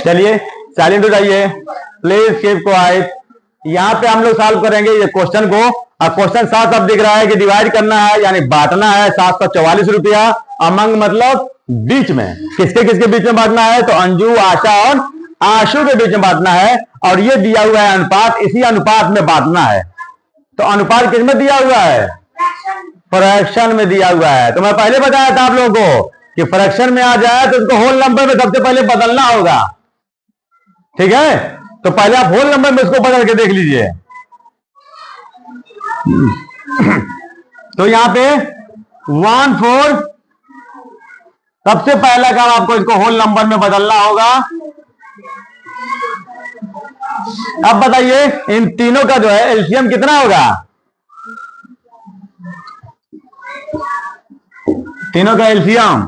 चलिए साइलेंट हो जाइए, प्लीज कीप क्वाइट। यहाँ पे हम लोग सॉल्व करेंगे ये क्वेश्चन को। अब क्वेश्चन 7 अब दिख रहा है कि डिवाइड करना है यानी बांटना है 744 रुपया अमंग, मतलब बीच में। किसके किसके बीच में बांटना है? तो अंजू, आशा और आशु के बीच में बांटना है। और ये दिया हुआ है अनुपात, इसी अनुपात में बांटना है। तो अनुपात किस में दिया हुआ है? फ्रैक्शन में दिया हुआ है। तो मैं पहले बताया था आप लोगों को कि फ्रैक्शन में आ जाए तो उसको होल नंबर में सबसे पहले बदलना होगा। ठीक है, तो पहले आप होल नंबर में इसको बदल के देख लीजिए। तो यहां पे 1/4, सबसे पहला काम आपको इसको होल नंबर में बदलना होगा। अब बताइए इन तीनों का जो है एलसीएम कितना होगा? तीनों का एलसीएम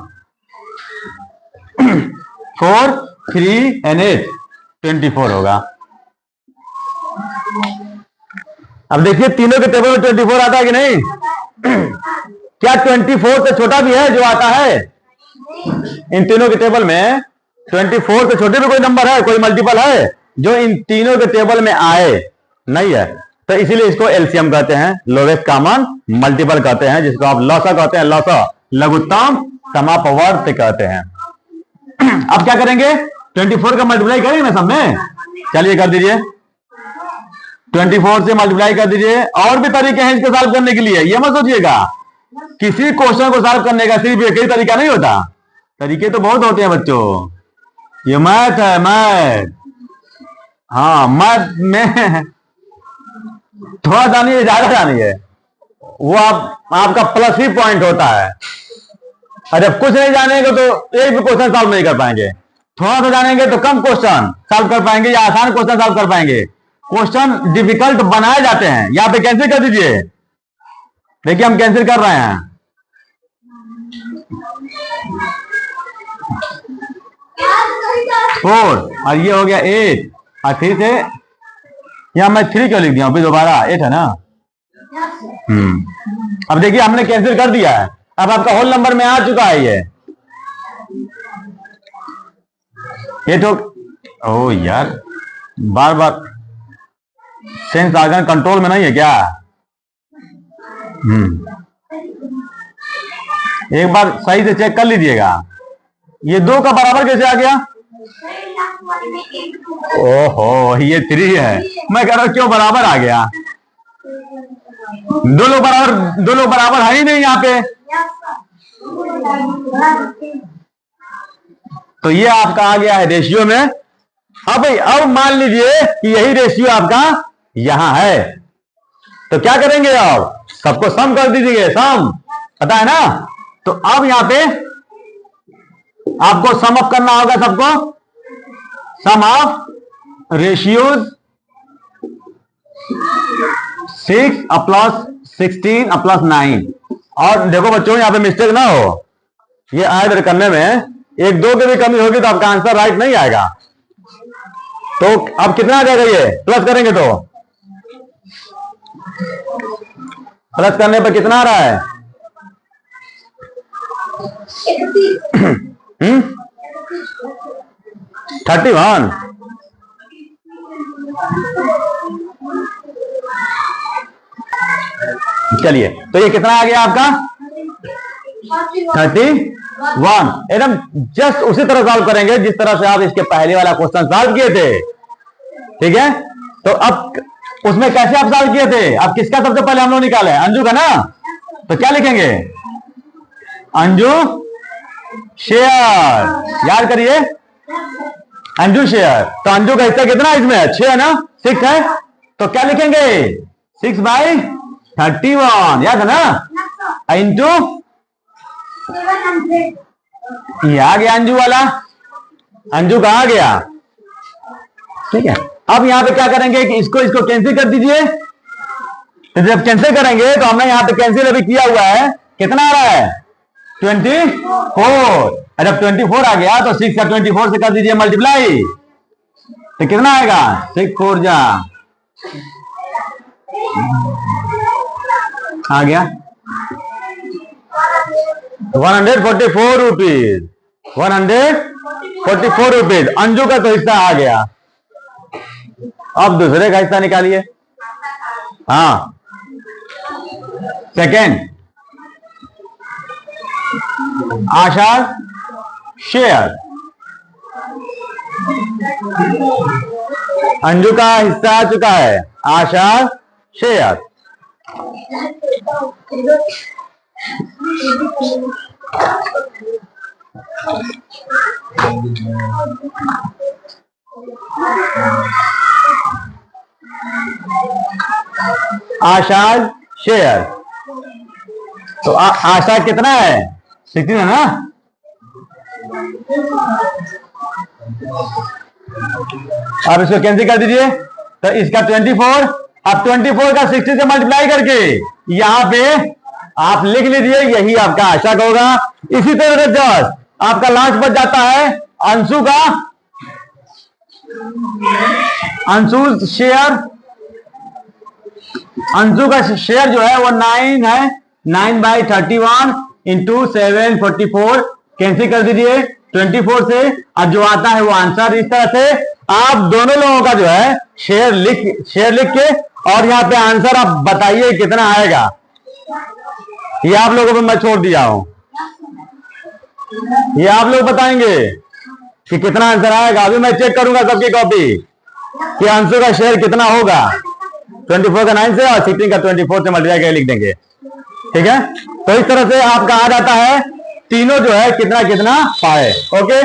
4, 3 and 8 24 होगा। अब देखिए तीनों के टेबल में 24 आता है कि नहीं? क्या 24 से छोटा भी है जो आता है? इन तीनों के टेबल में 24 से छोटे भी कोई नंबर है, कोई मल्टीपल है जो इन तीनों के टेबल में आए? नहीं है। तो इसीलिए इसको एलसीएम कहते हैं, लोवेस्ट कॉमन मल्टीपल कहते हैं, जिसको आप लॉसा कहते हैं, लॉसा लघुत्तम समापवर्त कहते हैं। अब क्या करेंगे? 24 का मल्टीप्लाई करेंगे ना सब में। चलिए कर दीजिए, 24 से मल्टीप्लाई कर दीजिए। और भी तरीके हैं इसको सॉल्व करने के लिए, ये मत सोचिएगा किसी क्वेश्चन को सॉल्व करने का सिर्फ एक ही तरीका नहीं होता, तरीके तो बहुत होते हैं बच्चों। ये मैथ है, मैथ। हाँ, मैथ में थोड़ा जानिए ज्यादा जानिए, वो आपका प्लस ही पॉइंट होता है। और जब कुछ नहीं जानेंगे तो एक भी क्वेश्चन सॉल्व नहीं कर पाएंगे। थोड़ा सा जानेंगे तो कम क्वेश्चन सॉल्व कर पाएंगे या आसान क्वेश्चन सॉल्व कर पाएंगे। क्वेश्चन डिफिकल्ट बनाए जाते हैं। यहां पे कैंसिल कर दीजिए, देखिए हम कैंसिल कर रहे हैं। फोर और ये हो गया 8 और 3 से यहां मैं 3 क्यों लिख दिया फिर दोबारा? 8 है ना। अब देखिए हमने कैंसिल कर दिया है। अब आपका होल नंबर में आ चुका है ये तो। ओ यार, बार बार सेंस ऑर्गन कंट्रोल में नहीं है क्या? एक बार सही से चेक कर लीजिएगा। ये 2 का बराबर कैसे आ गया? ओहो, ये 3 है। मैं कह रहा हूं क्यों बराबर आ गया? दो लोग बराबर है ही नहीं यहाँ पे। तो ये आपका आ गया है रेशियो में। अब मान लीजिए कि यही रेशियो आपका यहां है, तो क्या करेंगे? अब सबको सम कर दीजिए, सम पता है ना। तो अब यहां पे आपको सम अप करना होगा सबको, सम ऑफ रेशियोज 6 प्लस 16 प्लस 9। और देखो बच्चों यहां पे मिस्टेक ना हो, ये ऐड करने में 1-2 की भी कमी होगी तो आपका आंसर राइट नहीं आएगा। तो अब कितना आ जाएगा? ये प्लस करेंगे तो प्लस करने पर कितना आ रहा है? 31। चलिए, तो ये कितना आ गया आपका? 31। एकदम जस्ट उसी तरह सॉल्व करेंगे जिस तरह से आप इसके पहले वाला क्वेश्चन सॉल्व किए थे। ठीक है, तो अब उसमें कैसे आप सॉल्व किए थे? अब किसका सबसे पहले हम लोग निकाले? अंजू का ना। तो क्या लिखेंगे? अंजू शेयर। याद करिए, अंजू शेयर। तो अंजू का हिस्सा कितना इसमें? 6 है ना, 6 है। तो क्या लिखेंगे? 6/31। याद है ना, इंटू ये आ गया अंजू वाला। अंजू का आ गया। ठीक है, अब यहां पे क्या करेंगे कि इसको कैंसिल कर दीजिए। तो जब कैंसिल करेंगे तो हमने यहां पे कैंसिल अभी किया हुआ है, कितना आ रहा है? 24। जब 24 आ गया तो 6 का 24 से कर दीजिए मल्टीप्लाई, तो कितना आएगा? 6 4 जा आ गया 144 रुपीज। 144 ₹44। अंजू का तो हिस्सा आ गया। अब दूसरे का हिस्सा निकालिए। हाँ, सेकेंड, आशा शेयर। अंजू का हिस्सा आ चुका है, आशा शेयर। आशा शेयर। तो आशा कितना है? 16 है ना। अब इसको कैंसिल कर दीजिए। तो इसका 24, अब 24 का 60 से मल्टीप्लाई करके यहां पे आप लिख लीजिए, यही आपका आशा का होगा। इसी तरह से जस्ट आपका लास्ट बच जाता है अंशु का, अंशु शेयर। अंशु का शेयर जो है वो 9 है। 9/31 इंटू 744 कैंसिल कर दीजिए 24 से। अब जो आता है वो आंसर। इस तरह से आप दोनों लोगों का जो है शेयर लिख के और यहाँ पे आंसर आप बताइए कितना आएगा। ये आप लोगों पे मैं छोड़ दिया हूं, ये आप लोग बताएंगे कि कितना आंसर आएगा। अभी मैं चेक करूंगा सबकी कॉपी कि अंशु का शेयर कितना होगा। 24 का 9 से और 16 का 24 से मल्टीप्लाई करके लिख देंगे, ठीक है। तो इस तरह से आपका आ जाता है तीनों जो है कितना कितना पाए। ओके,